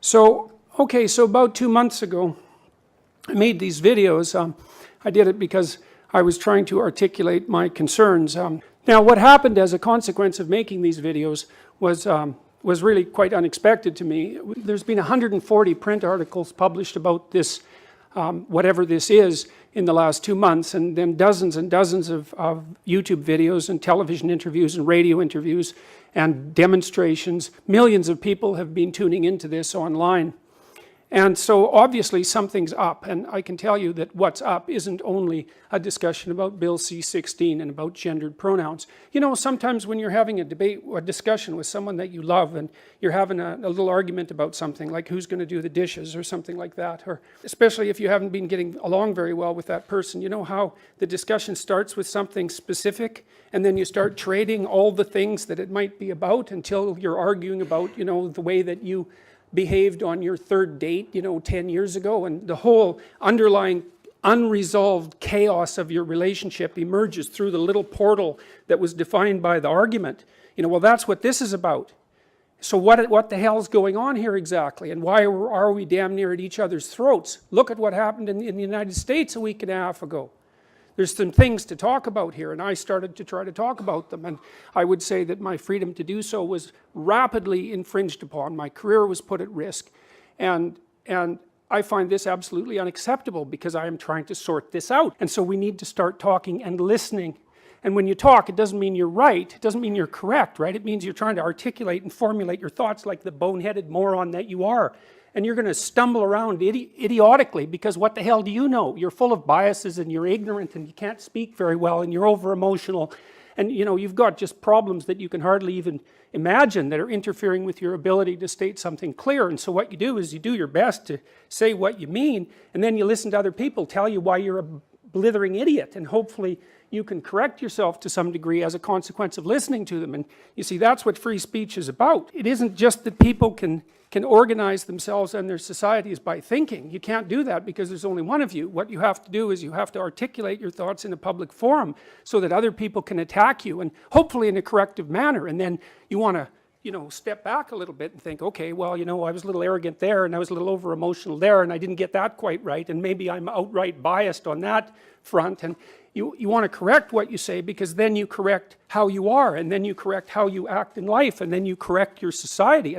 So about 2 months ago, I made these videos. I did it because I was trying to articulate my concerns. Now, what happened as a consequence of making these videos was really quite unexpected to me. There's been 140 print articles published about this, whatever this is, in the last 2 months, and then dozens and dozens of YouTube videos and television interviews and radio interviews and demonstrations. Millions of people have been tuning into this online. And so obviously something's up, and I can tell you that what's up isn't only a discussion about Bill C-16 and about gendered pronouns. You know, sometimes when you're having a debate or a discussion with someone that you love and you're having a little argument about something, like who's going to do the dishes or something like that, or especially if you haven't been getting along very well with that person, you know how the discussion starts with something specific and then you start trading all the things that it might be about until you're arguing about, you know, the way that you behaved on your third date, you know, 10 years ago, and the whole underlying unresolved chaos of your relationship emerges through the little portal that was defined by the argument. You know, well, that's what this is about. So what the hell's going on here exactly, and why are we damn near at each other's throats? Look at what happened in the United States a week and a half ago. There's some things to talk about here, and I started to try to talk about them, and I would say that my freedom to do so was rapidly infringed upon. My career was put at risk, and I find this absolutely unacceptable because I am trying to sort this out. And so we need to start talking and listening. And when you talk, it doesn't mean you're right, it doesn't mean you're correct, right? It means you're trying to articulate and formulate your thoughts like the boneheaded moron that you are. And you're going to stumble around idiotically because what the hell do you know? You're full of biases and you're ignorant and you can't speak very well and you're over-emotional. And you know, you've got just problems that you can hardly even imagine that are interfering with your ability to state something clear. And so what you do is you do your best to say what you mean, and then you listen to other people tell you why you're a blithering idiot, and hopefully you can correct yourself to some degree as a consequence of listening to them. And you see, that's what free speech is about. It isn't just that people can organize themselves and their societies by thinking. You can't do that because there's only one of you. What you have to do is you have to articulate your thoughts in a public forum so that other people can attack you, and hopefully in a corrective manner. And then you want to, you know, step back a little bit and think, okay, well, you know, I was a little arrogant there and I was a little over emotional there and I didn't get that quite right, and maybe I'm outright biased on that front. And you want to correct what you say, because then you correct how you are, and then you correct how you act in life, and then you correct your society.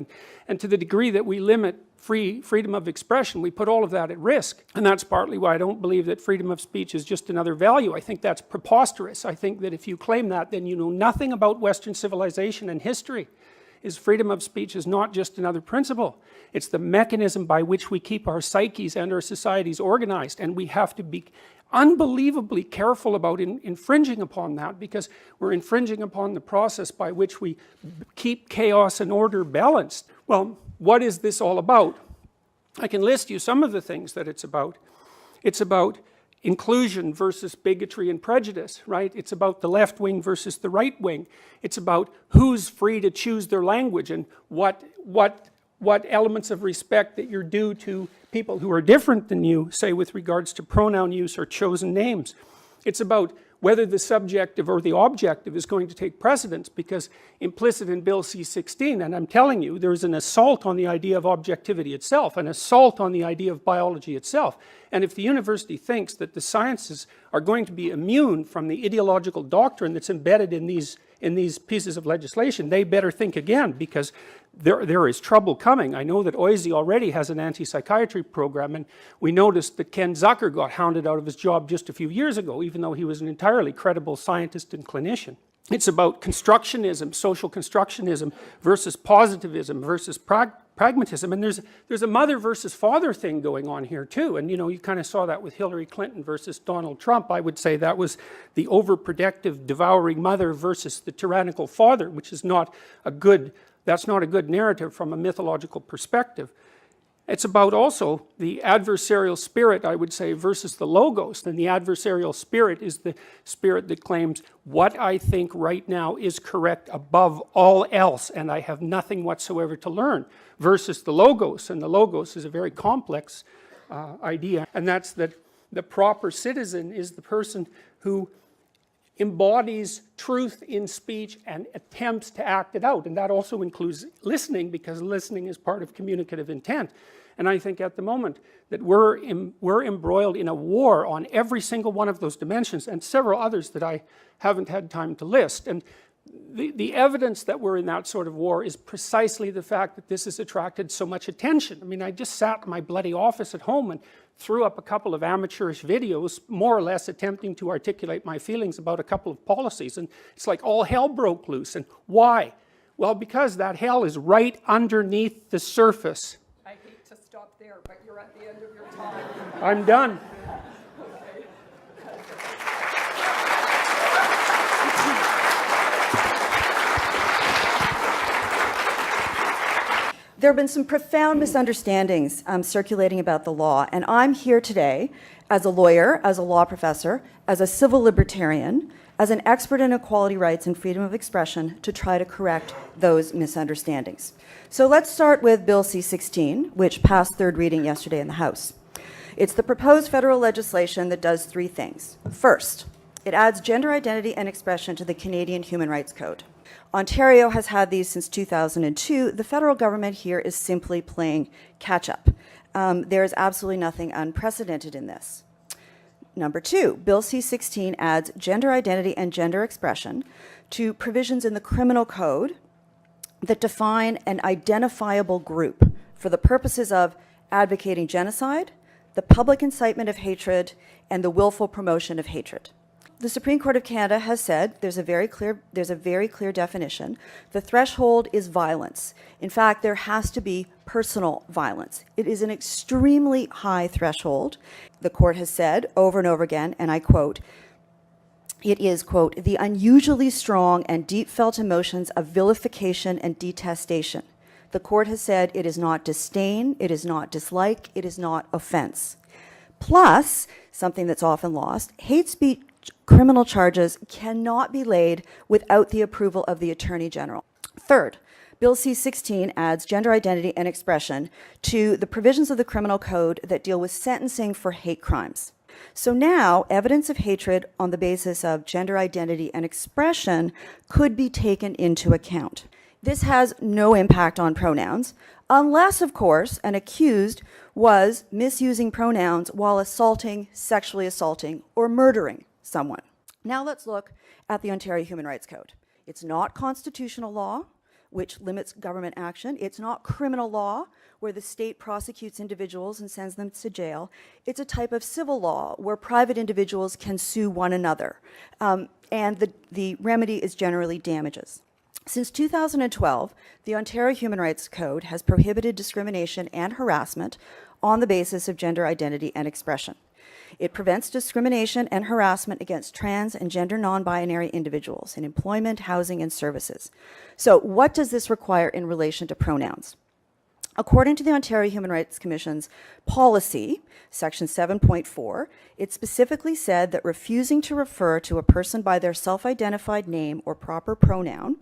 And to the degree that we limit freedom of expression, we put all of that at risk. And that's partly why I don't believe that freedom of speech is just another value. I think that's preposterous. I think that if you claim that, then you know nothing about Western civilization and history. Freedom of speech is not just another principle. It's the mechanism by which we keep our psyches and our societies organized, and we have to be unbelievably careful about infringing upon that, because we're infringing upon the process by which we keep chaos and order balanced. Well, what is this all about? I can list you some of the things that it's about. It's about inclusion versus bigotry and prejudice, right? It's about the left wing versus the right wing. It's about who's free to choose their language and what elements of respect that you're due to people who are different than you, say with regards to pronoun use or chosen names. It's about whether the subjective or the objective is going to take precedence, because implicit in Bill C-16, and I'm telling you, there's an assault on the idea of objectivity itself, an assault on the idea of biology itself. And if the university thinks that the sciences are going to be immune from the ideological doctrine that's embedded in these pieces of legislation, they better think again, because there is trouble coming. I know that OISE already has an anti-psychiatry program, and we noticed that Ken Zucker got hounded out of his job just a few years ago, even though he was an entirely credible scientist and clinician. It's about constructionism, social constructionism, versus positivism, versus pragmatism. And there's a mother versus father thing going on here too. And you know, you kind of saw that with Hillary Clinton versus Donald Trump. I would say that was the overprotective, devouring mother versus the tyrannical father, which is that's not a good narrative from a mythological perspective. It's about also the adversarial spirit, I would say, versus the logos. And the adversarial spirit is the spirit that claims what I think right now is correct above all else, and I have nothing whatsoever to learn, versus the logos. And the logos is a very complex idea, and that's that the proper citizen is the person who embodies truth in speech and attempts to act it out. And that also includes listening, because listening is part of communicative intent. And I think at the moment that we're embroiled in a war on every single one of those dimensions, and several others that I haven't had time to list. And the evidence that we're in that sort of war is precisely the fact that this has attracted so much attention. I mean, I just sat in my bloody office at home and threw up a couple of amateurish videos, more or less attempting to articulate my feelings about a couple of policies, and it's like all hell broke loose. And why? Well, because that hell is right underneath the surface. I hate to stop there, but you're at the end of your time. I'm done. There have been some profound misunderstandings circulating about the law, and I'm here today as a lawyer, as a law professor, as a civil libertarian, as an expert in equality rights and freedom of expression to try to correct those misunderstandings. So let's start with Bill C-16, which passed third reading yesterday in the House. It's the proposed federal legislation that does three things. First, it adds gender identity and expression to the Canadian Human Rights Code. Ontario has had these since 2002. The federal government here is simply playing catch-up. There is absolutely nothing unprecedented in this. Number two, Bill C-16 adds gender identity and gender expression to provisions in the criminal code that define an identifiable group for the purposes of advocating genocide, the public incitement of hatred, and the willful promotion of hatred. The Supreme Court of Canada has said there's a very clear definition. The threshold is violence. In fact, there has to be personal violence. It is an extremely high threshold. The court has said over and over again, and I quote, it is, quote, the unusually strong and deep felt emotions of vilification and detestation. The court has said it is not disdain, it is not dislike, it is not offense. Plus, something that's often lost, hate speech criminal charges cannot be laid without the approval of the Attorney General. Third, Bill C-16 adds gender identity and expression to the provisions of the criminal code that deal with sentencing for hate crimes. So now, evidence of hatred on the basis of gender identity and expression could be taken into account. This has no impact on pronouns, unless, of course, an accused was misusing pronouns while assaulting, sexually assaulting, or murdering someone. Now let's look at the Ontario Human Rights Code. It's not constitutional law, which limits government action. It's not criminal law, where the state prosecutes individuals and sends them to jail. It's a type of civil law where private individuals can sue one another. And the remedy is generally damages. Since 2012, the Ontario Human Rights Code has prohibited discrimination and harassment on the basis of gender identity and expression. It prevents discrimination and harassment against trans and gender non-binary individuals in employment, housing, and services. So what does this require in relation to pronouns? According to the Ontario Human Rights Commission's policy, section 7.4, it specifically said that refusing to refer to a person by their self-identified name or proper pronoun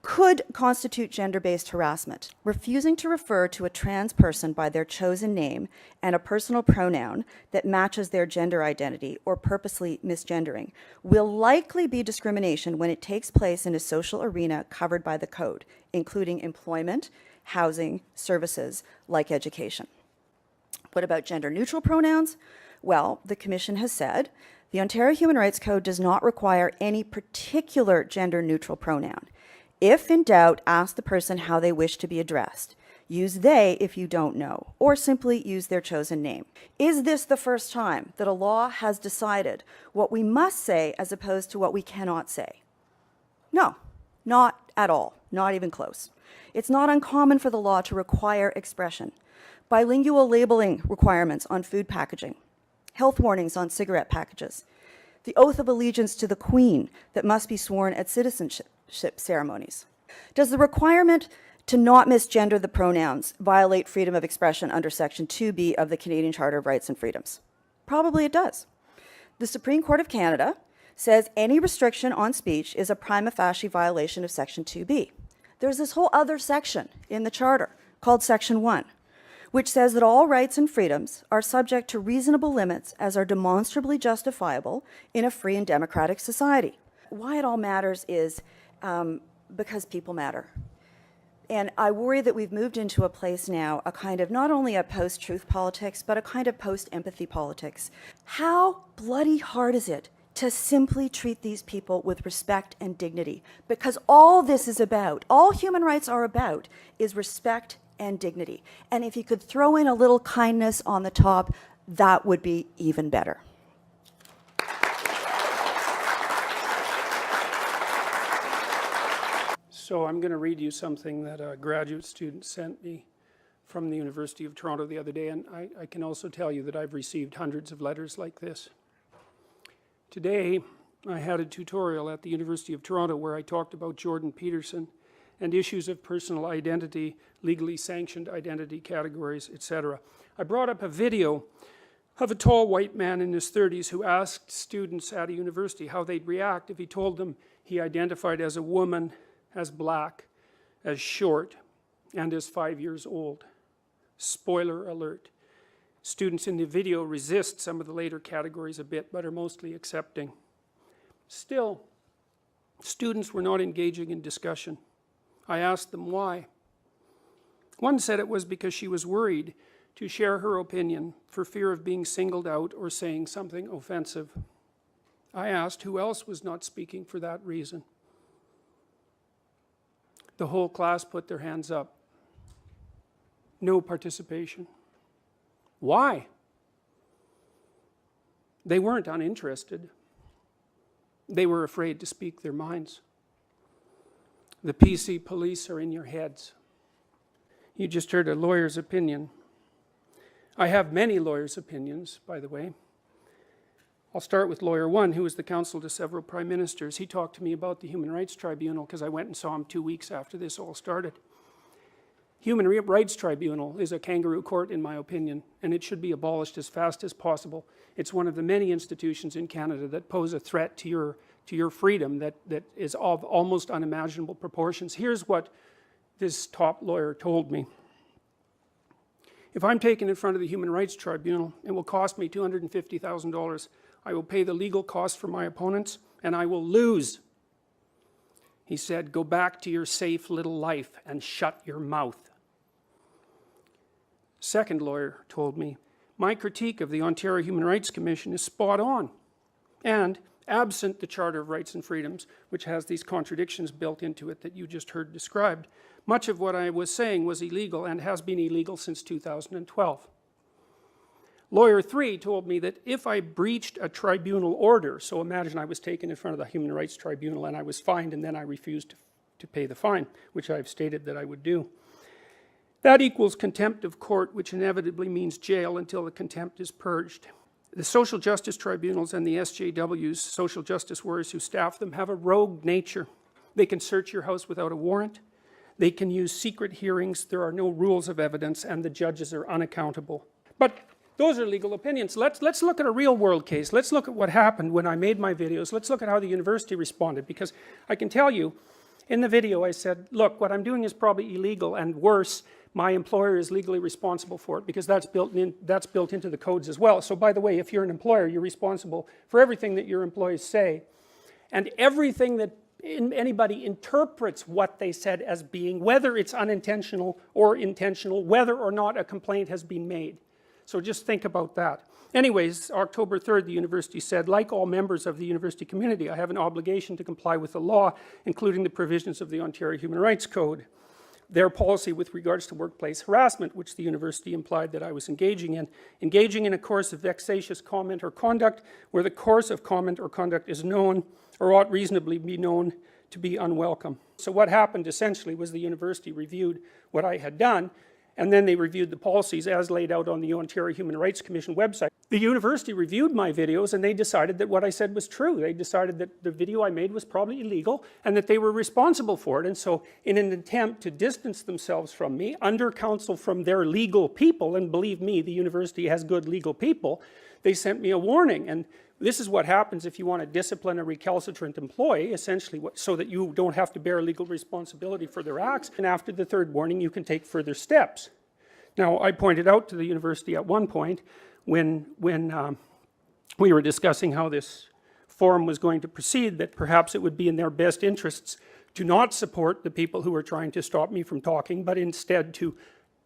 could constitute gender-based harassment. Refusing to refer to a trans person by their chosen name and a personal pronoun that matches their gender identity or purposely misgendering will likely be discrimination when it takes place in a social arena covered by the code, including employment, housing, services like education. What about gender-neutral pronouns? Well, the Commission has said the Ontario Human Rights Code does not require any particular gender-neutral pronoun. If in doubt, ask the person how they wish to be addressed. Use they if you don't know, or simply use their chosen name. Is this the first time that a law has decided what we must say as opposed to what we cannot say? No, not at all, not even close. It's not uncommon for the law to require expression. Bilingual labeling requirements on food packaging, health warnings on cigarette packages, the oath of allegiance to the Queen that must be sworn at citizenship ceremonies. Does the requirement to not misgender the pronouns violate freedom of expression under Section 2B of the Canadian Charter of Rights and Freedoms? Probably it does. The Supreme Court of Canada says any restriction on speech is a prima facie violation of Section 2B. There's this whole other section in the Charter called Section 1, which says that all rights and freedoms are subject to reasonable limits as are demonstrably justifiable in a free and democratic society. why it all matters is because people matter. And I worry that we've moved into a place now, a kind of not only a post-truth politics, but a kind of post-empathy politics. How bloody hard is it to simply treat these people with respect and dignity? Because all this is about, all human rights are about, is respect and dignity. And if you could throw in a little kindness on the top, that would be even better. So I'm going to read you something that a graduate student sent me from the University of Toronto the other day, and I can also tell you that I've received hundreds of letters like this. Today, I had a tutorial at the University of Toronto where I talked about Jordan Peterson and issues of personal identity, legally sanctioned identity categories, etc. I brought up a video of a tall white man in his 30s who asked students at a university how they'd react if he told them he identified as a woman, as black, as short, and as 5 years old. Spoiler alert. Students in the video resist some of the later categories a bit, but are mostly accepting. Still, students were not engaging in discussion. I asked them why. One said it was because she was worried to share her opinion for fear of being singled out or saying something offensive. I asked who else was not speaking for that reason. The whole class put their hands up. No participation. Why? They weren't uninterested. They were afraid to speak their minds. The PC police are in your heads. You just heard a lawyer's opinion. I have many lawyers' opinions, by the way. I'll start with lawyer one, who was the counsel to several prime ministers. He talked to me about the Human Rights Tribunal because I went and saw him 2 weeks after this all started. Human Rights Tribunal is a kangaroo court, in my opinion, and it should be abolished as fast as possible. It's one of the many institutions in Canada that pose a threat to your freedom that is of almost unimaginable proportions. Here's what this top lawyer told me. If I'm taken in front of the Human Rights Tribunal, it will cost me $250,000. I will pay the legal costs for my opponents, and I will lose. He said, go back to your safe little life and shut your mouth. Second lawyer told me, my critique of the Ontario Human Rights Commission is spot on. And absent the Charter of Rights and Freedoms, which has these contradictions built into it that you just heard described, much of what I was saying was illegal and has been illegal since 2012. Lawyer 3 told me that if I breached a tribunal order, so imagine I was taken in front of the Human Rights Tribunal and I was fined and then I refused to pay the fine, which I've stated that I would do. That equals contempt of court, which inevitably means jail until the contempt is purged. The social justice tribunals and the SJWs, social justice warriors who staff them, have a rogue nature. They can search your house without a warrant. They can use secret hearings. There are no rules of evidence, and the judges are unaccountable. But those are legal opinions. Let's look at a real world case. Let's look at what happened when I made my videos. Let's look at how the university responded, because I can tell you, in the video I said, look, what I'm doing is probably illegal, and worse, my employer is legally responsible for it, because that's built into the codes as well. So by the way, if you're an employer, you're responsible for everything that your employees say, and everything that anybody interprets what they said as being, whether it's unintentional or intentional, whether or not a complaint has been made. So just think about that. Anyways, October 3rd, the university said, like all members of the university community, I have an obligation to comply with the law, including the provisions of the Ontario Human Rights Code. Their policy with regards to workplace harassment, which the university implied that I was engaging in a course of vexatious comment or conduct, where the course of comment or conduct is known or ought reasonably be known to be unwelcome. So what happened essentially was the university reviewed what I had done, and then they reviewed the policies as laid out on the Ontario Human Rights Commission website. The university reviewed my videos and they decided that what I said was true. They decided that the video I made was probably illegal and that they were responsible for it. And so in an attempt to distance themselves from me, under counsel from their legal people, and believe me, the university has good legal people, they sent me a warning. And this is what happens if you want to discipline a recalcitrant employee, essentially, so that you don't have to bear legal responsibility for their acts. And after the third warning, you can take further steps. Now, I pointed out to the university at one point when we were discussing how this forum was going to proceed, that perhaps it would be in their best interests to not support the people who were trying to stop me from talking, but instead to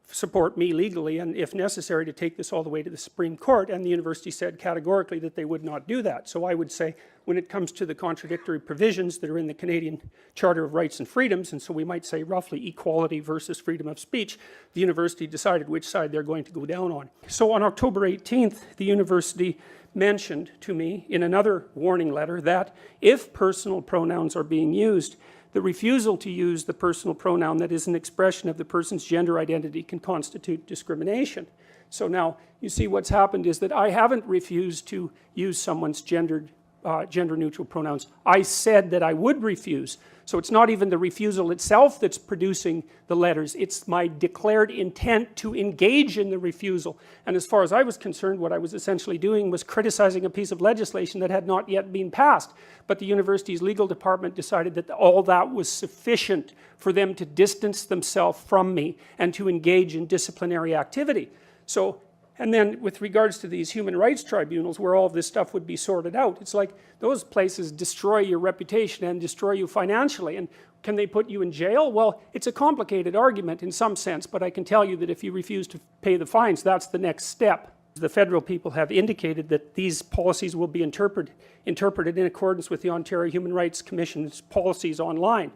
support me legally, and if necessary to take this all the way to the Supreme Court. And the university said categorically that they would not do that. So I would say, when it comes to the contradictory provisions that are in the Canadian Charter of Rights and Freedoms, and so we might say roughly equality versus freedom of speech, the university decided which side they're going to go down on. So on October 18th, the university mentioned to me in another warning letter that if personal pronouns are being used, the refusal to use the personal pronoun that is an expression of the person's gender identity can constitute discrimination. So now, you see what's happened is that I haven't refused to use someone's gender-neutral pronouns. I said that I would refuse. So it's not even the refusal itself that's producing the letters. It's my declared intent to engage in the refusal. And as far as I was concerned, what I was essentially doing was criticizing a piece of legislation that had not yet been passed. But the university's legal department decided that all that was sufficient for them to distance themselves from me and to engage in disciplinary activity. So, and then with regards to these human rights tribunals where all this stuff would be sorted out, it's like those places destroy your reputation and destroy you financially. And can they put you in jail? Well, it's a complicated argument in some sense, but I can tell you that if you refuse to pay the fines, that's the next step. The federal people have indicated that these policies will be interpreted in accordance with the Ontario Human Rights Commission's policies online.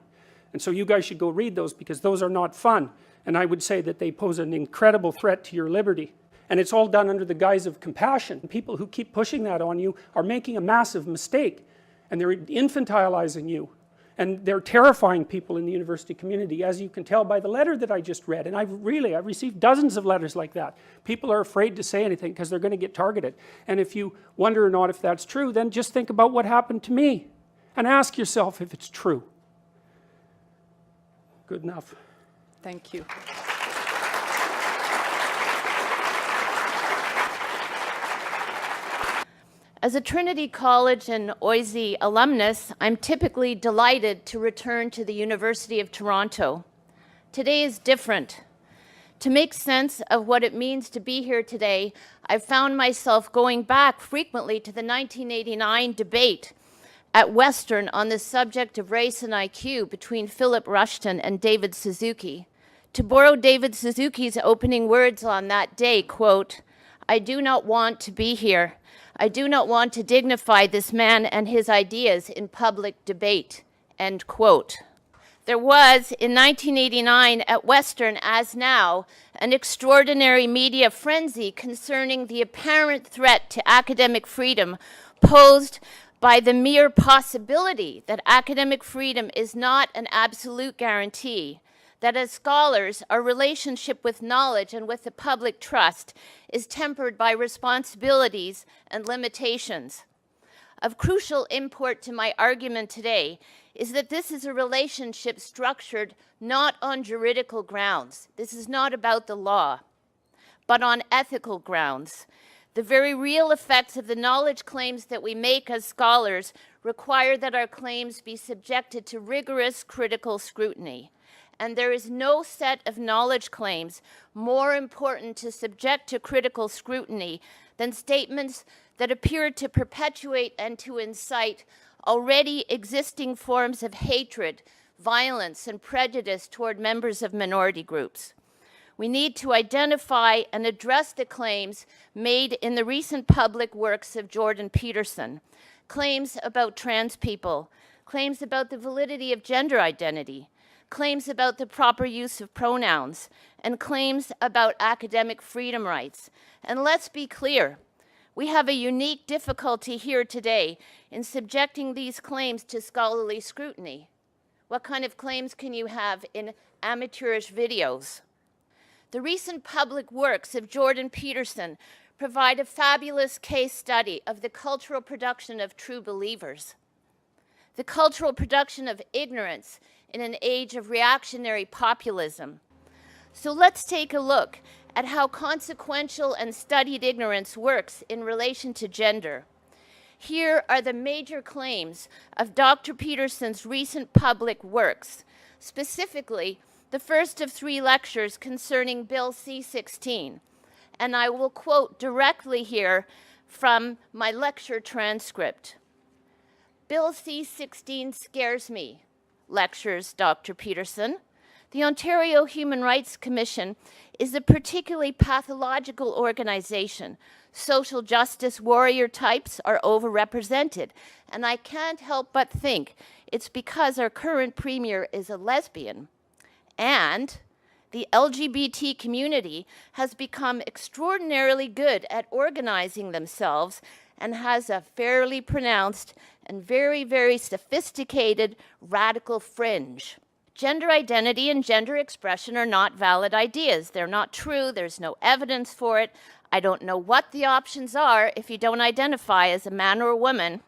And so you guys should go read those, because those are not fun. And I would say that they pose an incredible threat to your liberty. And it's all done under the guise of compassion. People who keep pushing that on you are making a massive mistake. And they're infantilizing you. And they're terrifying people in the university community, as you can tell by the letter that I just read. And I've received dozens of letters like that. People are afraid to say anything because they're going to get targeted. And if you wonder or not if that's true, then just think about what happened to me. And ask yourself if it's true. Good enough. Thank you. As a Trinity College and OISE alumnus, I'm typically delighted to return to the University of Toronto. Today is different. To make sense of what it means to be here today, I've found myself going back frequently to the 1989 debate at Western on the subject of race and IQ between Philip Rushton and David Suzuki. To borrow David Suzuki's opening words on that day, quote, "I do not want to be here. I do not want to dignify this man and his ideas in public debate," end quote. There was, in 1989 at Western, as now, an extraordinary media frenzy concerning the apparent threat to academic freedom posed by the mere possibility that academic freedom is not an absolute guarantee, that as scholars, our relationship with knowledge and with the public trust is tempered by responsibilities and limitations. Of crucial import to my argument today is that this is a relationship structured not on juridical grounds. This is not about the law, but on ethical grounds. The very real effects of the knowledge claims that we make as scholars require that our claims be subjected to rigorous critical scrutiny. And there is no set of knowledge claims more important to subject to critical scrutiny than statements that appear to perpetuate and to incite already existing forms of hatred, violence, and prejudice toward members of minority groups. We need to identify and address the claims made in the recent public works of Jordan Peterson, claims about trans people, claims about the validity of gender identity, claims about the proper use of pronouns, and claims about academic freedom rights. And let's be clear, we have a unique difficulty here today in subjecting these claims to scholarly scrutiny. What kind of claims can you have in amateurish videos? The recent public works of Jordan Peterson provide a fabulous case study of the cultural production of true believers, the cultural production of ignorance in an age of reactionary populism. So let's take a look at how consequential and studied ignorance works in relation to gender. Here are the major claims of Dr. Peterson's recent public works, specifically the first of 3 lectures concerning Bill C-16. And I will quote directly here from my lecture transcript. Bill C-16 scares me, lectures Dr. Peterson. The Ontario Human Rights Commission is a particularly pathological organization. Social justice warrior types are overrepresented, and I can't help but think it's because our current premier is a lesbian. And the LGBT community has become extraordinarily good at organizing themselves and has a fairly pronounced and very, very sophisticated radical fringe. Gender identity and gender expression are not valid ideas. They're not true. There's no evidence for it. I don't know what the options are if you don't identify as a man or a woman.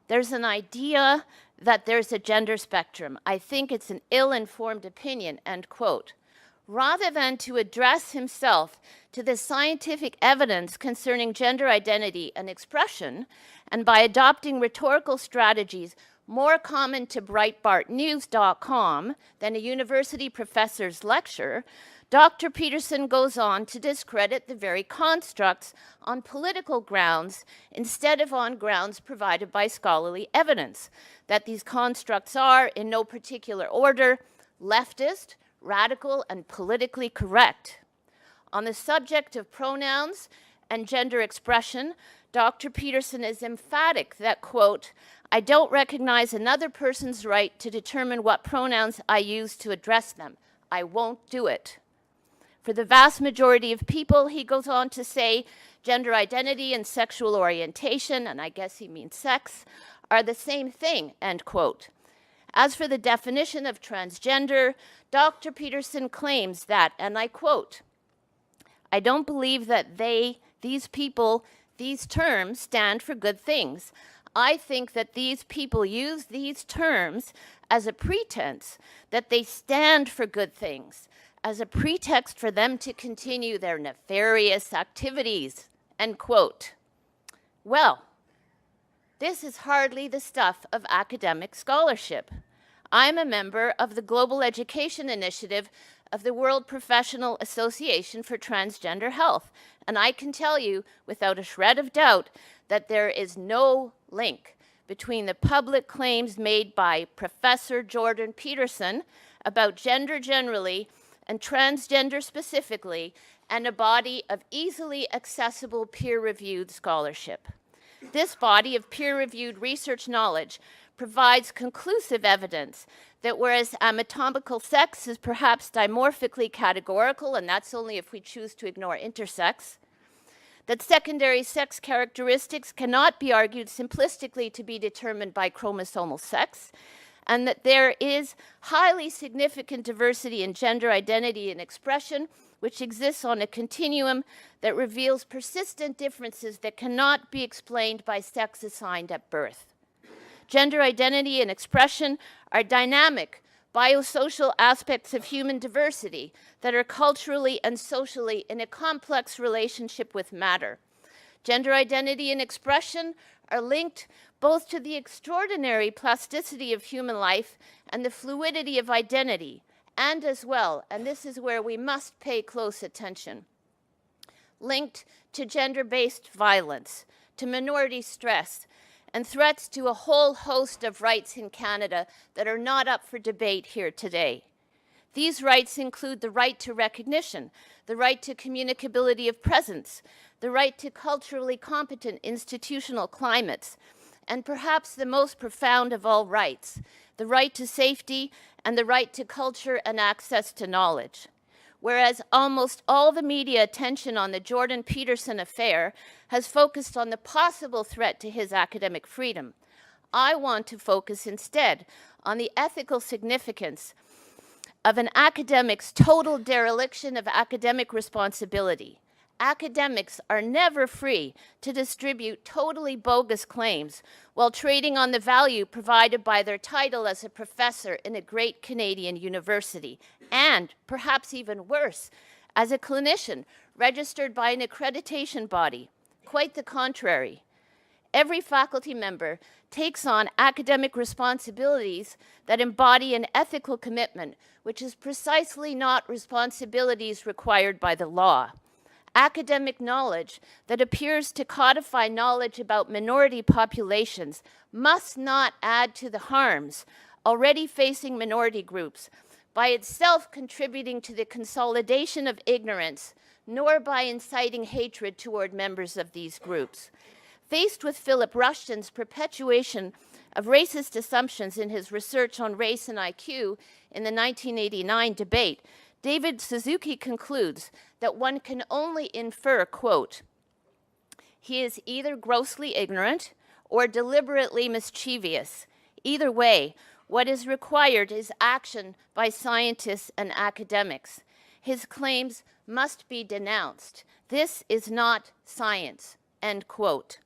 There's an idea that there's a gender spectrum. I think it's an ill-informed opinion, end quote. Rather than to address himself to the scientific evidence concerning gender identity and expression, and by adopting rhetorical strategies more common to breitbartnews.com than a university professor's lecture, Dr. Peterson goes on to discredit the very constructs on political grounds instead of on grounds provided by scholarly evidence, that these constructs are, in no particular order, leftist, radical, and politically correct. On the subject of pronouns and gender expression, Dr. Peterson is emphatic that, quote, I don't recognize another person's right to determine what pronouns I use to address them. I won't do it. For the vast majority of people, he goes on to say, gender identity and sexual orientation, and I guess he means sex, are the same thing, end quote. As for the definition of transgender, Dr. Peterson claims that, and I quote, I don't believe that these people, these terms stand for good things. I think that these people use these terms as a pretense that they stand for good things, as a pretext for them to continue their nefarious activities, end quote. Well, this is hardly the stuff of academic scholarship. I'm a member of the Global Education Initiative of the World Professional Association for Transgender Health, and I can tell you without a shred of doubt that there is no link between the public claims made by Professor Jordan Peterson about gender generally and transgender specifically, and a body of easily accessible peer-reviewed scholarship. This body of peer-reviewed research knowledge provides conclusive evidence that whereas anatomical sex is perhaps dimorphically categorical, and that's only if we choose to ignore intersex, that secondary sex characteristics cannot be argued simplistically to be determined by chromosomal sex, and that there is highly significant diversity in gender identity and expression, which exists on a continuum that reveals persistent differences that cannot be explained by sex assigned at birth. Gender identity and expression are dynamic, biosocial aspects of human diversity that are culturally and socially in a complex relationship with matter. Gender identity and expression are linked both to the extraordinary plasticity of human life and the fluidity of identity, and as well, and this is where we must pay close attention, linked to gender-based violence, to minority stress, and threats to a whole host of rights in Canada that are not up for debate here today. These rights include the right to recognition, the right to communicability of presence, the right to culturally competent institutional climates, and perhaps the most profound of all rights, the right to safety and the right to culture and access to knowledge. Whereas almost all the media attention on the Jordan Peterson affair has focused on the possible threat to his academic freedom, I want to focus instead on the ethical significance of an academic's total dereliction of academic responsibility. Academics are never free to distribute totally bogus claims while trading on the value provided by their title as a professor in a great Canadian university, and perhaps even worse, as a clinician registered by an accreditation body. Quite the contrary. Every faculty member takes on academic responsibilities that embody an ethical commitment, which is precisely not responsibilities required by the law. Academic knowledge that appears to codify knowledge about minority populations must not add to the harms already facing minority groups by itself contributing to the consolidation of ignorance, nor by inciting hatred toward members of these groups. Faced with Philip Rushton's perpetuation of racist assumptions in his research on race and IQ in the 1989 debate, David Suzuki concludes that one can only infer, quote, "He is either grossly ignorant or deliberately mischievous. Either way, what is required is action by scientists and academics. His claims must be denounced. This is not science," end quote.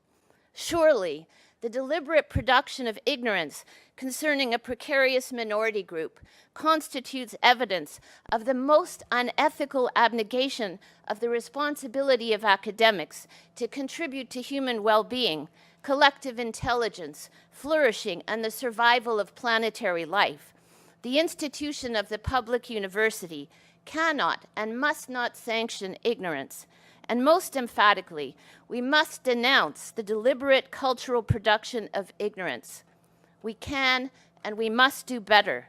Surely, the deliberate production of ignorance concerning a precarious minority group constitutes evidence of the most unethical abnegation of the responsibility of academics to contribute to human well-being, collective intelligence, flourishing, and the survival of planetary life. The institution of the public university cannot and must not sanction ignorance. And most emphatically, we must denounce the deliberate cultural production of ignorance. We can and we must do better.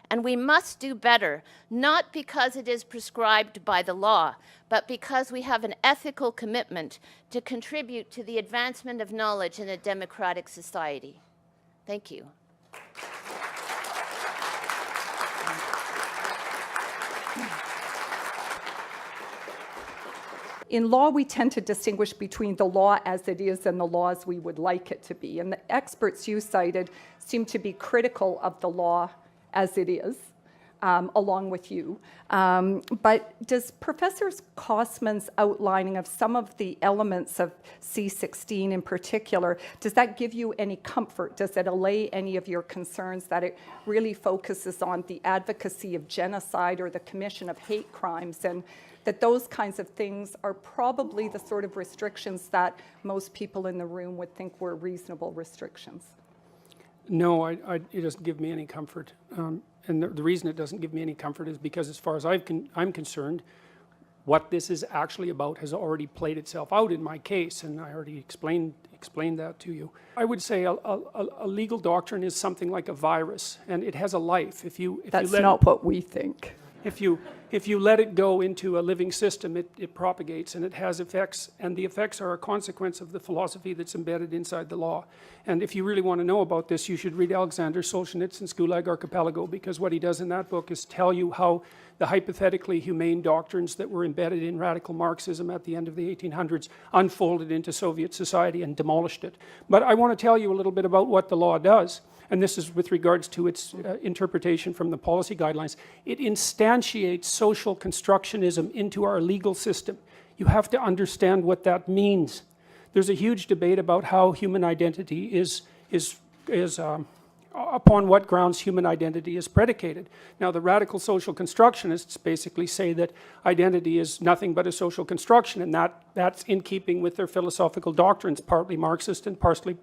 And we must do better, not because it is prescribed by the law, but because we have an ethical commitment to contribute to the advancement of knowledge in a democratic society. Thank you. In law, we tend to distinguish between the law as it is and the law as we would like it to be. And the experts you cited seem to be critical of the law as it is, along with you. But does Professor Kosman's outlining of some of the elements of C16 in particular, does that give you any comfort? Does it allay any of your concerns that it really focuses on the advocacy of genocide or the commission of hate crimes, and that those kinds of things are probably the sort of restrictions that most people in the room would think were reasonable restrictions? No, it doesn't give me any comfort. And the reason it doesn't give me any comfort is because, as far as I'm concerned, what this is actually about has already played itself out in my case, and I already explained that to you. I would say a legal doctrine is something like a virus, and it has a life. That's not what we think. If you let it go into a living system, it propagates and it has effects, and the effects are a consequence of the philosophy that's embedded inside the law. And if you really want to know about this, you should read Alexander Solzhenitsyn's Gulag Archipelago, because what he does in that book is tell you how the hypothetically humane doctrines that were embedded in radical Marxism at the end of the 1800s unfolded into Soviet society and demolished it. But I want to tell you a little bit about what the law does. And this is with regards to its interpretation from the policy guidelines. It instantiates social constructionism into our legal system. You have to understand what that means. There's a huge debate about how human identity is upon what grounds human identity is predicated. Now, the radical social constructionists basically say that identity is nothing but a social construction, and that's in keeping with their philosophical doctrines, partly Marxist and partly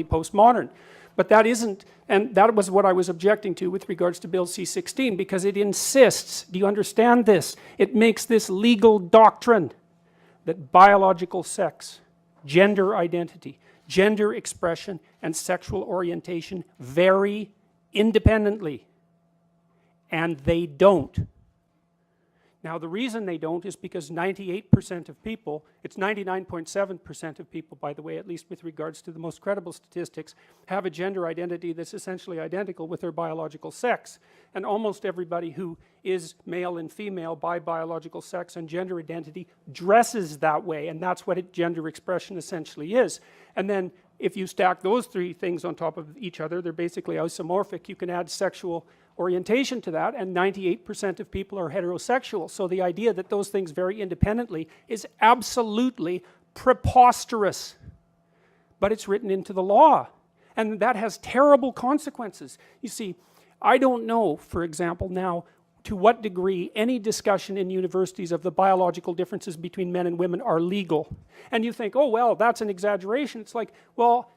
postmodern. But that isn't, and that was what I was objecting to with regards to Bill C-16, because it insists, do you understand this? It makes this legal doctrine that biological sex, gender identity, gender expression, and sexual orientation vary independently. And they don't. Now, the reason they don't is because 98% of people, it's 99.7% of people, by the way, at least with regards to the most credible statistics, have a gender identity that's essentially identical with their biological sex. And almost everybody who is male and female by biological sex and gender identity dresses that way, and that's what gender expression essentially is. And then if you stack those three things on top of each other, they're basically isomorphic. You can add sexual orientation to that, and 98% of people are heterosexual. So the idea that those things vary independently is absolutely preposterous. But it's written into the law, and that has terrible consequences. You see, I don't know, for example, now, to what degree any discussion in universities of the biological differences between men and women are legal. And you think, oh, well, that's an exaggeration. It's like, well,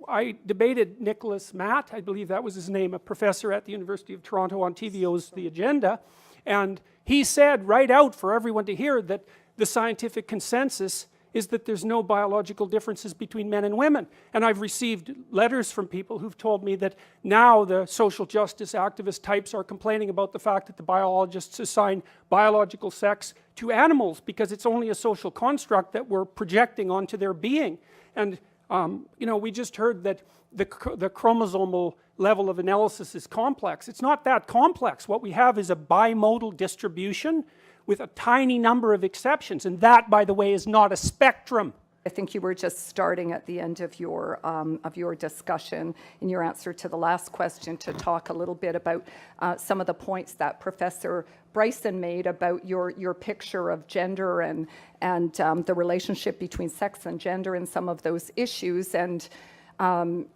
I debated Nicholas Matt, I believe that was his name, a professor at the University of Toronto on TVO's The Agenda, and he said right out for everyone to hear that the scientific consensus is that there's no biological differences between men and women. And I've received letters from people who've told me that now the social justice activist types are complaining about the fact that the biologists assign biological sex to animals because it's only a social construct that we're projecting onto their being. And you know, we just heard that the chromosomal level of analysis is complex. It's not that complex. What we have is a bimodal distribution with a tiny number of exceptions, and that, by the way, is not a spectrum. I think you were just starting at the end of your discussion in your answer to the last question to talk a little bit about some of the points that Professor Bryson made about your picture of gender and the relationship between sex and gender and some of those issues. And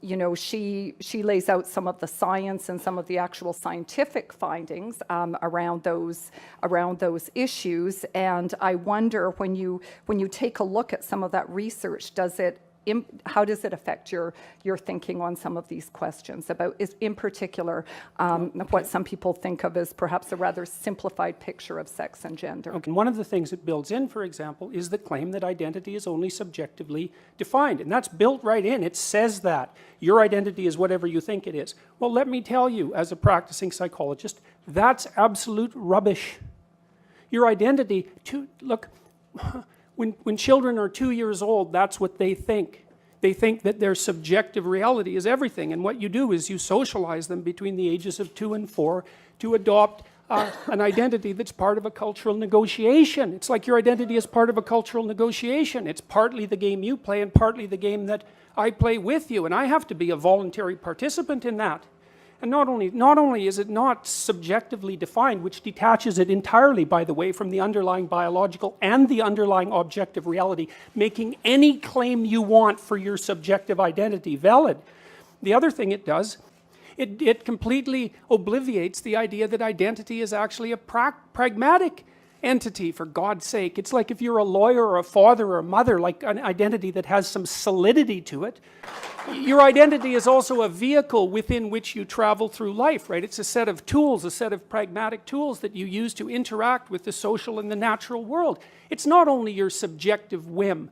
you know, she lays out some of the science and some of the actual scientific findings around those issues. And I wonder, when you take a look at some of that research, how does it affect your thinking on some of these questions about, in particular, what some people think of as perhaps a rather simplified picture of sex and gender? Okay. One of the things it builds in, for example, is the claim that identity is only subjectively defined. And that's built right in. It says that your identity is whatever you think it is. Well, let me tell you, as a practicing psychologist, that's absolute rubbish. Your identity, look, when children are 2 years old, that's what they think. They think that their subjective reality is everything, and what you do is you socialize them between the ages of 2 and 4 to adopt an identity that's part of a cultural negotiation. It's like your identity is part of a cultural negotiation. It's partly the game you play and partly the game that I play with you, and I have to be a voluntary participant in that. And not only is it not subjectively defined, which detaches it entirely, by the way, from the underlying biological and the underlying objective reality, making any claim you want for your subjective identity valid. The other thing it does, it completely obliviates the idea that identity is actually a pragmatic entity, for God's sake. It's like if you're a lawyer or a father or a mother, like an identity that has some solidity to it. Your identity is also a vehicle within which you travel through life, right? It's a set of tools, a set of pragmatic tools that you use to interact with the social and the natural world. It's not only your subjective whim.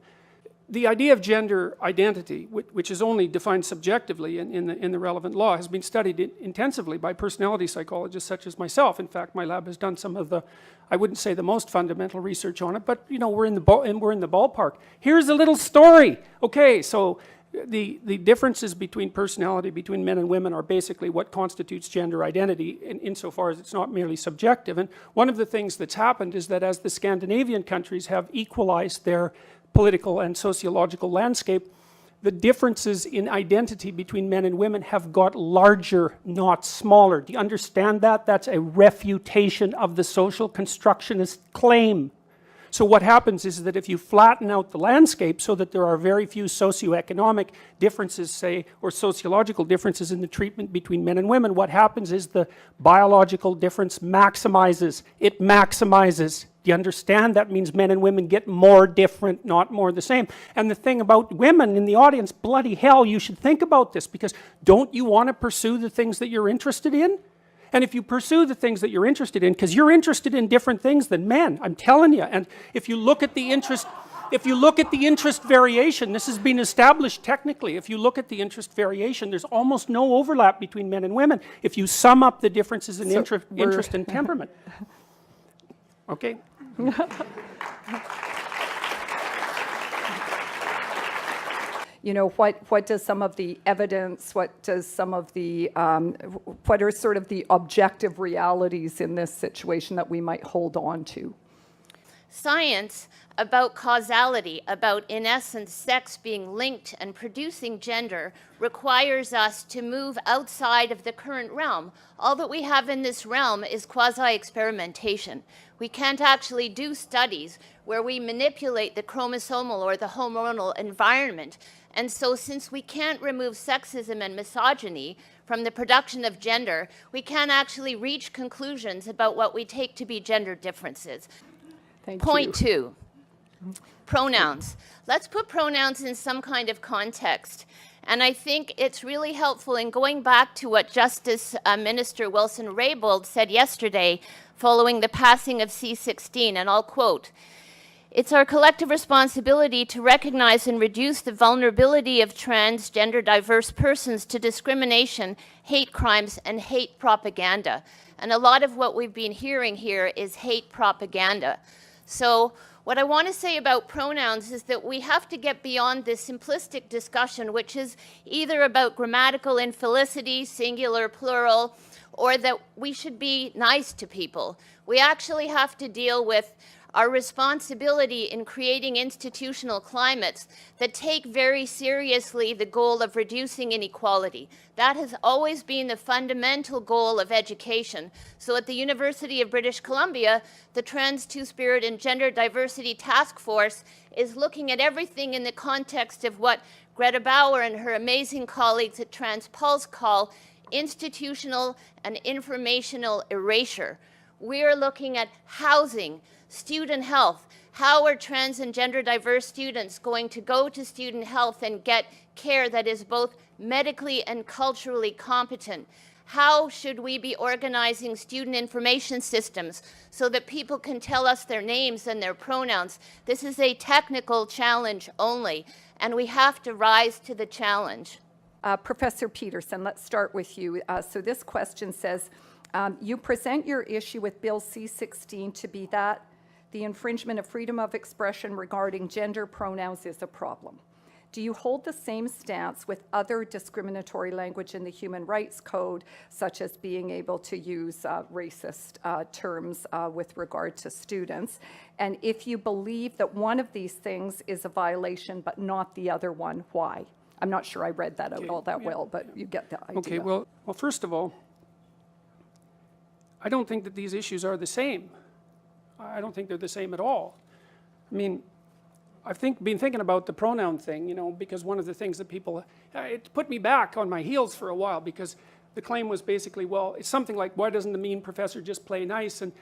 The idea of gender identity, which is only defined subjectively in the relevant law, has been studied intensively by personality psychologists such as myself. In fact, my lab has done some of the, I wouldn't say the most fundamental research on it, but you know, we're in the ballpark. Here's a little story. Okay, so the differences between personality between men and women are basically what constitutes gender identity insofar as it's not merely subjective. And one of the things that's happened is that as the Scandinavian countries have equalized their political and sociological landscape, the differences in identity between men and women have got larger, not smaller. Do you understand that? That's a refutation of the social constructionist claim. So what happens is that if you flatten out the landscape so that there are very few socioeconomic differences, say, or sociological differences in the treatment between men and women, what happens is the biological difference maximizes. It maximizes. Do you understand? That means men and women get more different, not more the same. And the thing about women in the audience, bloody hell, you should think about this, because don't you want to pursue the things that you're interested in? And if you pursue the things that you're interested in, because you're interested in different things than men, I'm telling you, and if you look at the interest variation, this has been established technically, if you look at the interest variation, there's almost no overlap between men and women if you sum up the differences in interest and temperament. Okay? You know, what does some of the evidence, what are sort of the objective realities in this situation that we might hold on to? Science about causality, about, in essence, sex being linked and producing gender, requires us to move outside of the current realm. All that we have in this realm is quasi-experimentation. We can't actually do studies where we manipulate the chromosomal or the hormonal environment. And so since we can't remove sexism and misogyny from the production of gender, we can't actually reach conclusions about what we take to be gender differences. Thank you. Point 2, pronouns. Let's put pronouns in some kind of context. And I think it's really helpful in going back to what Justice Minister Wilson-Raybould said yesterday following the passing of C-16, and I'll quote, It's our collective responsibility to recognize and reduce the vulnerability of transgender diverse persons to discrimination, hate crimes, and hate propaganda. And a lot of what we've been hearing here is hate propaganda. So what I want to say about pronouns is that we have to get beyond this simplistic discussion, which is either about grammatical infelicity, singular, plural, or that we should be nice to people. We actually have to deal with our responsibility in creating institutional climates that take very seriously the goal of reducing inequality. That has always been the fundamental goal of education. So at the University of British Columbia, the Trans, Two-Spirit, and Gender Diversity Task Force is looking at everything in the context of what Greta Bauer and her amazing colleagues at TransPulse call institutional and informational erasure. We're looking at housing, student health. How are trans and gender diverse students going to go to student health and get care that is both medically and culturally competent? How should we be organizing student information systems so that people can tell us their names and their pronouns? This is a technical challenge only, and we have to rise to the challenge. Professor Peterson, let's start with you. So this question says, you present your issue with Bill C-16 to be that the infringement of freedom of expression regarding gender pronouns is a problem. Do you hold the same stance with other discriminatory language in the Human Rights Code, such as being able to use racist terms with regard to students? And if you believe that one of these things is a violation but not the other one, why? I'm not sure I read that out all that well, but you get the idea. Okay, well, first of all, I don't think that these issues are the same. I don't think they're the same at all. I mean, I've been thinking about the pronoun thing, you know, because one of the things that people, it put me back on my heels for a while, because the claim was basically, well, it's something like, why doesn't the mean professor just play nice and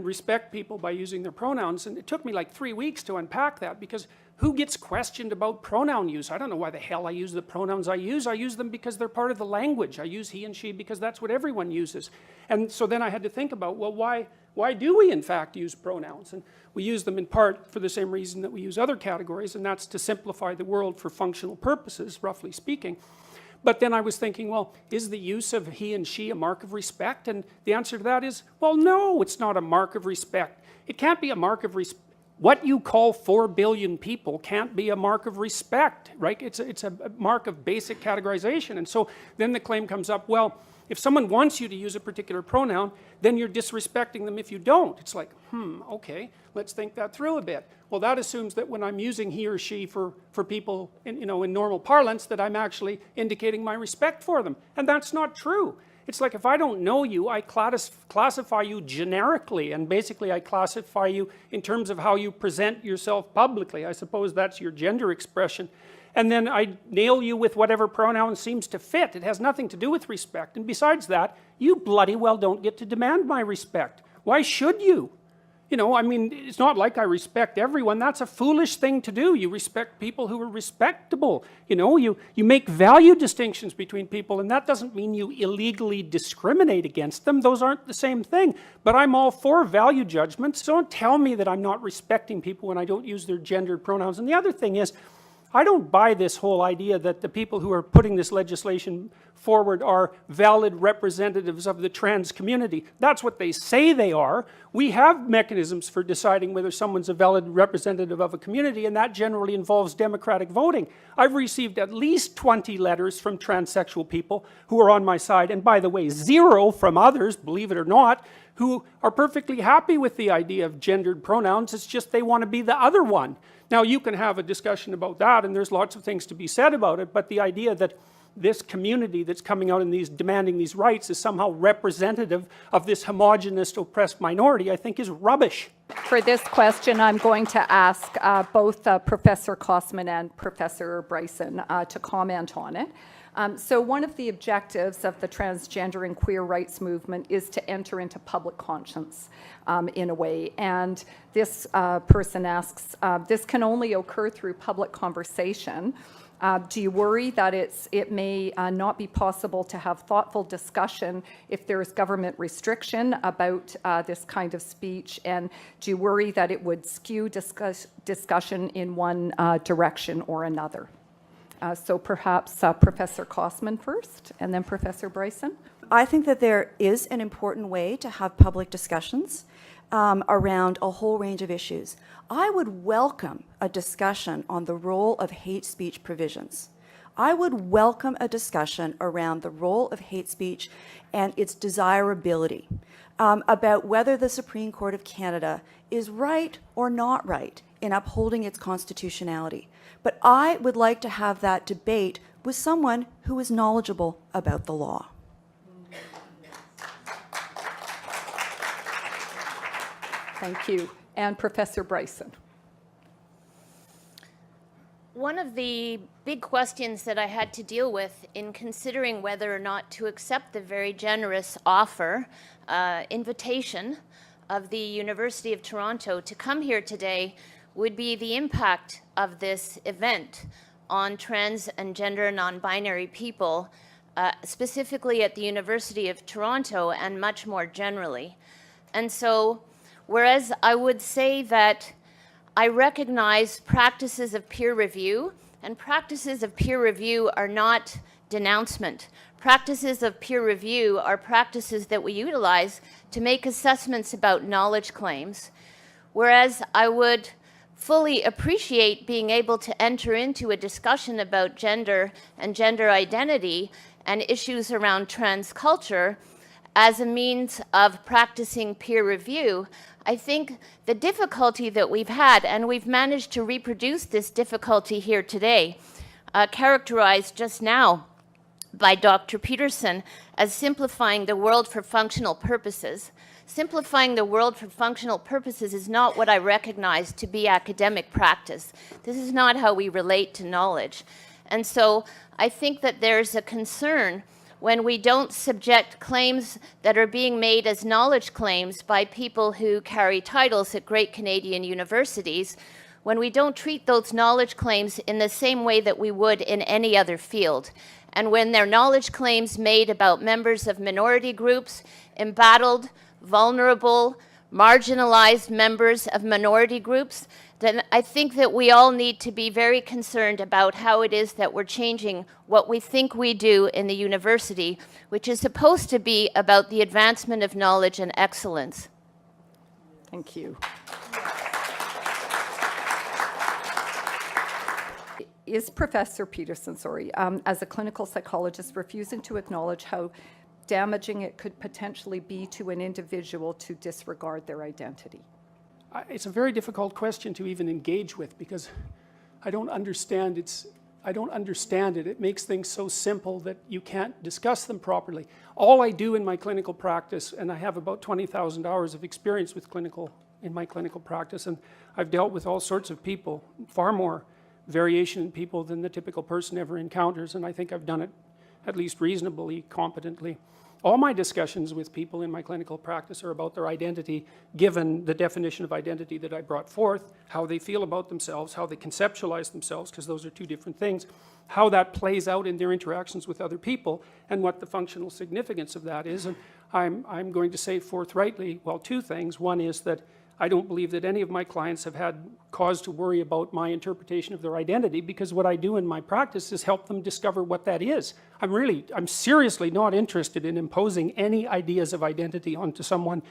respect people by using their pronouns? And it took me like 3 weeks to unpack that, because who gets questioned about pronoun use? I don't know why the hell I use the pronouns I use. I use them because they're part of the language. I use he and she because that's what everyone uses. And so then I had to think about, well, why do we in fact use pronouns? And we use them in part for the same reason that we use other categories, and that's to simplify the world for functional purposes, roughly speaking. But then I was thinking, well, is the use of he and she a mark of respect? And the answer to that is, well, no, it's not a mark of respect. It can't be a mark of respect. What you call 4 billion people can't be a mark of respect, right? It's a mark of basic categorization. And so then the claim comes up, well, if someone wants you to use a particular pronoun, then you're disrespecting them if you don't. It's like, okay, let's think that through a bit. Well, that assumes that when I'm using he or she for people in normal parlance, that I'm actually indicating my respect for them. And that's not true. It's like, if I don't know you, I classify you generically, and basically I classify you in terms of how you present yourself publicly. I suppose that's your gender expression. And then I nail you with whatever pronoun seems to fit. It has nothing to do with respect. And besides that, you bloody well don't get to demand my respect. Why should you? You know, I mean, it's not like I respect everyone. That's a foolish thing to do. You respect people who are respectable. You know, you make value distinctions between people, and that doesn't mean you illegally discriminate against them. Those aren't the same thing. But I'm all for value judgments. Don't tell me that I'm not respecting people when I don't use their gendered pronouns. And the other thing is, I don't buy this whole idea that the people who are putting this legislation forward are valid representatives of the trans community. That's what they say they are. We have mechanisms for deciding whether someone's a valid representative of a community, and that generally involves democratic voting. I've received at least 20 letters from transsexual people who are on my side, and by the way, 0 from others, believe it or not, who are perfectly happy with the idea of gendered pronouns. It's just they want to be the other one. Now, you can have a discussion about that, and there's lots of things to be said about it, but the idea that this community that's coming out and demanding these rights is somehow representative of this homogenous oppressed minority, I think is rubbish. For this question, I'm going to ask both Professor Kosman and Professor Bryson to comment on it. So one of the objectives of the transgender and queer rights movement is to enter into public conscience in a way. And this person asks, this can only occur through public conversation. Do you worry that it may not be possible to have thoughtful discussion if there is government restriction about this kind of speech? And do you worry that it would skew discussion in one direction or another? So perhaps Professor Kossman first, and then Professor Bryson. I think that there is an important way to have public discussions around a whole range of issues. I would welcome a discussion on the role of hate speech provisions. I would welcome a discussion around the role of hate speech and its desirability, about whether the Supreme Court of Canada is right or not right in upholding its constitutionality. But I would like to have that debate with someone who is knowledgeable about the law. Thank you. And Professor Bryson. One of the big questions that I had to deal with in considering whether or not to accept the very generous offer, invitation of the University of Toronto to come here today would be the impact of this event on trans and gender non-binary people, specifically at the University of Toronto and much more generally. And so, whereas I would say that I recognize practices of peer review, and practices of peer review are not denouncement. Practices of peer review are practices that we utilize to make assessments about knowledge claims, whereas I would fully appreciate being able to enter into a discussion about gender and gender identity and issues around trans culture as a means of practicing peer review. I think the difficulty that we've had, and we've managed to reproduce this difficulty here today, characterized just now by Dr. Peterson as simplifying the world for functional purposes. Simplifying the world for functional purposes is not what I recognize to be academic practice. This is not how we relate to knowledge. And so I think that there's a concern when we don't subject claims that are being made as knowledge claims by people who carry titles at great Canadian universities, when we don't treat those knowledge claims in the same way that we would in any other field. And when they're knowledge claims made about members of minority groups, embattled, vulnerable, marginalized members of minority groups, then I think that we all need to be very concerned about how it is that we're changing what we think we do in the university, which is supposed to be about the advancement of knowledge and excellence. Thank you. Is Professor Peterson, as a clinical psychologist, refusing to acknowledge how damaging it could potentially be to an individual to disregard their identity? It's a very difficult question to even engage with because I don't understand it. It makes things so simple that you can't discuss them properly. All I do in my clinical practice, and I have about 20,000 hours of experience in my clinical practice, and I've dealt with all sorts of people, far more variation in people than the typical person ever encounters, and I think I've done it at least reasonably competently. All my discussions with people in my clinical practice are about their identity, given the definition of identity that I brought forth, how they feel about themselves, how they conceptualize themselves, because those are two different things, how that plays out in their interactions with other people, and what the functional significance of that is. And I'm going to say forthrightly, well, two things. One is that I don't believe that any of my clients have had cause to worry about my interpretation of their identity, because what I do in my practice is help them discover what that is. I'm seriously not interested in imposing any ideas of identity onto someone,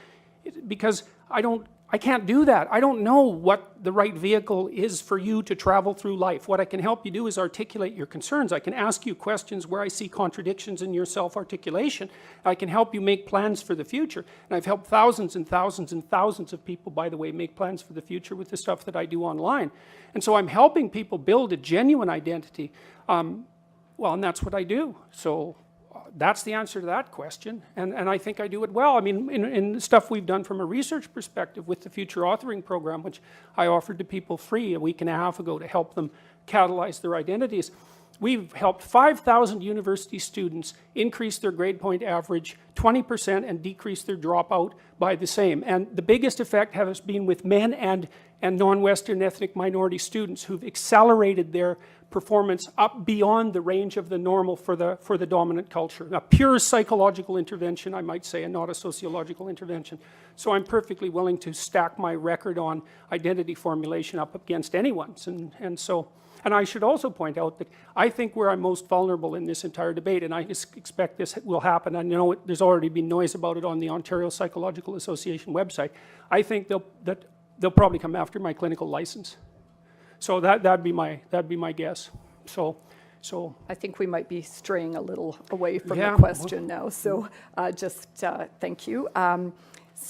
because I can't do that. I don't know what the right vehicle is for you to travel through life. What I can help you do is articulate your concerns. I can ask you questions where I see contradictions in your self-articulation. I can help you make plans for the future. And I've helped thousands and thousands and thousands of people, by the way, make plans for the future with the stuff that I do online. And so I'm helping people build a genuine identity. Well, and that's what I do. So that's the answer to that question, and I think I do it well. I mean, in the stuff we've done from a research perspective with the Future Authoring Program, which I offered to people free a week and a half ago to help them catalyze their identities, we've helped 5,000 university students increase their grade point average 20% and decreased their dropout by the same. And the biggest effect has been with men and non-Western ethnic minority students who've accelerated their performance up beyond the range of the normal for the dominant culture. A pure psychological intervention, I might say, and not a sociological intervention. So I'm perfectly willing to stack my record on identity formulation up against anyone's. And I should also point out that I think where I'm most vulnerable in this entire debate, and I expect this will happen, and there's already been noise about it on the Ontario Psychological Association website, I think they'll probably come after my clinical license. So that'd be my guess. So I think we might be straying a little away from Yeah. the question now, so thank you. No,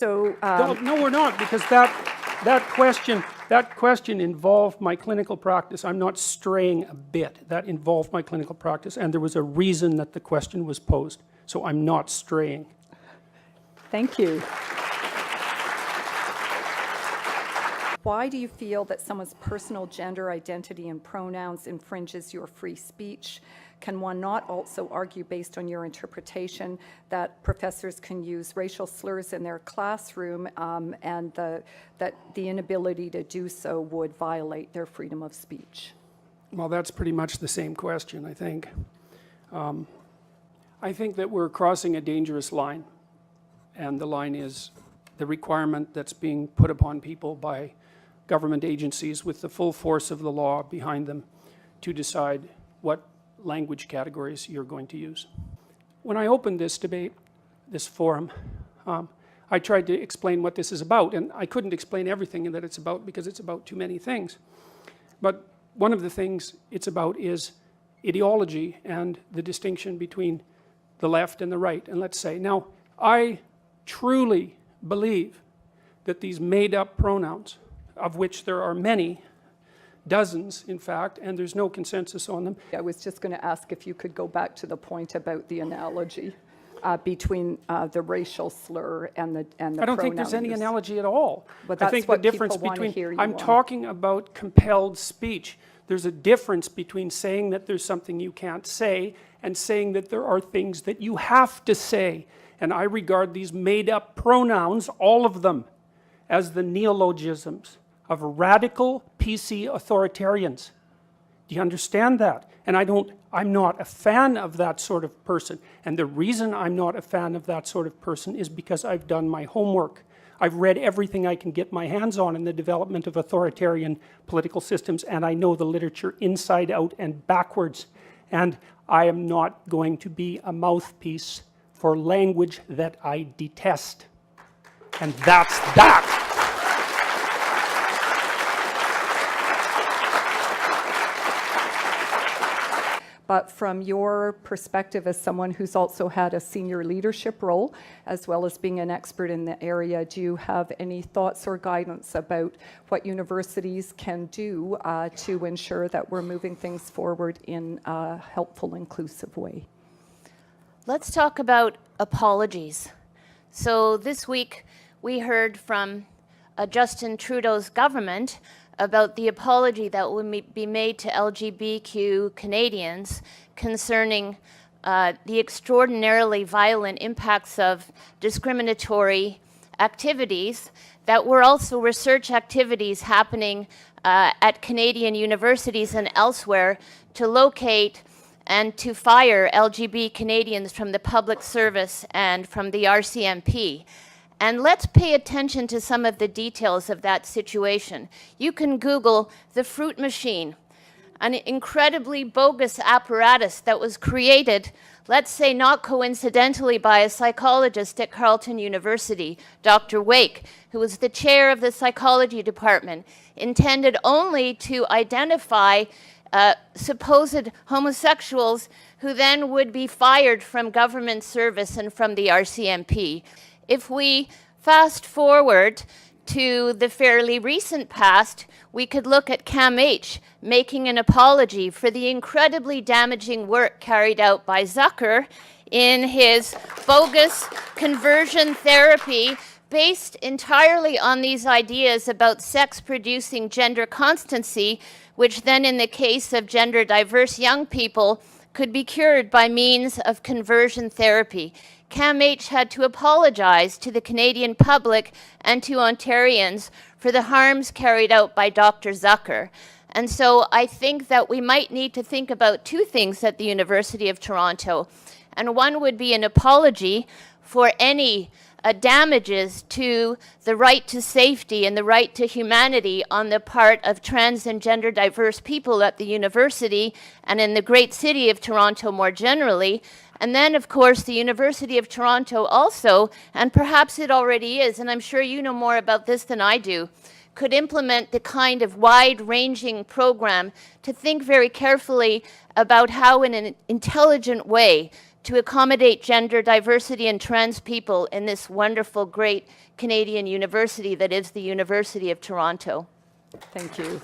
we're not, because that question involved my clinical practice. I'm not straying a bit. That involved my clinical practice, and there was a reason that the question was posed. So I'm not straying. Thank you. Why do you feel that someone's personal gender identity and pronouns infringes your free speech? Can one not also argue, based on your interpretation, that professors can use racial slurs in their classroom and that the inability to do so would violate their freedom of speech? Well, that's pretty much the same question, I think. I think that we're crossing a dangerous line, and the line is the requirement that's being put upon people by government agencies with the full force of the law behind them to decide what language categories you're going to use. When I opened this debate, this forum, I tried to explain what this is about, and I couldn't explain everything that it's about because it's about too many things. But one of the things it's about is ideology and the distinction between the left and the right. And let's say, now, I truly believe that these made-up pronouns, of which there are many, dozens, in fact, and there's no consensus on them. I was just going to ask if you could go back to the point about the analogy between the racial slur and the I don't think there's any use. analogy at all. But I that's think what the difference people wanna between, hear you I'm on. talking about compelled speech. There's a difference between saying that there's something you can't say and saying that there are things that you have to say. And I regard these made-up pronouns, all of them, as the neologisms of radical PC authoritarians. Do you understand that? And I'm not a fan of that sort of person. And the reason I'm not a fan of that sort of person is because I've done my homework. I've read everything I can get my hands on in the development of authoritarian political systems, and I know the literature inside out and backwards. And I am not going to be a mouthpiece for language that I detest. And that's that. But from your perspective as someone who's also had a senior leadership role, as well as being an expert in the area, do you have any thoughts or guidance about what universities can do to ensure that we're moving things forward in a helpful, inclusive way? Let's talk about apologies. So this week we heard from Justin Trudeau's government about the apology that will be made to LGBTQ Canadians concerning the extraordinarily violent impacts of discriminatory activities that were also research activities happening at Canadian universities and elsewhere to locate and to fire LGBT Canadians from the public service and from the RCMP. And let's pay attention to some of the details of that situation. You can Google the fruit machine, an incredibly bogus apparatus that was created, let's say not coincidentally, by a psychologist at Carleton University, Dr. Wake, who was the chair of the psychology department, intended only to identify supposed homosexuals who then would be fired from government service and from the RCMP. If we fast forward to the fairly recent past, we could look at CAMH making an apology for the incredibly damaging work carried out by Zucker in his bogus conversion therapy based entirely on these ideas about sex producing gender constancy, which then in the case of gender diverse young people could be cured by means of conversion therapy. CAMH had to apologize to the Canadian public and to Ontarians for the harms carried out by Dr. Zucker. And so I think that we might need to think about two things at the University of Toronto. And one would be an apology for any damages to the right to safety and the right to humanity on the part of trans and gender diverse people at the university and in the great city of Toronto more generally. And then, of course, the University of Toronto also, and perhaps it already is, and I'm sure you know more about this than I do, could implement the kind of wide-ranging program to think very carefully about how in an intelligent way to accommodate gender diversity and trans people in this wonderful, great Canadian university that is the University of Toronto. Thank you.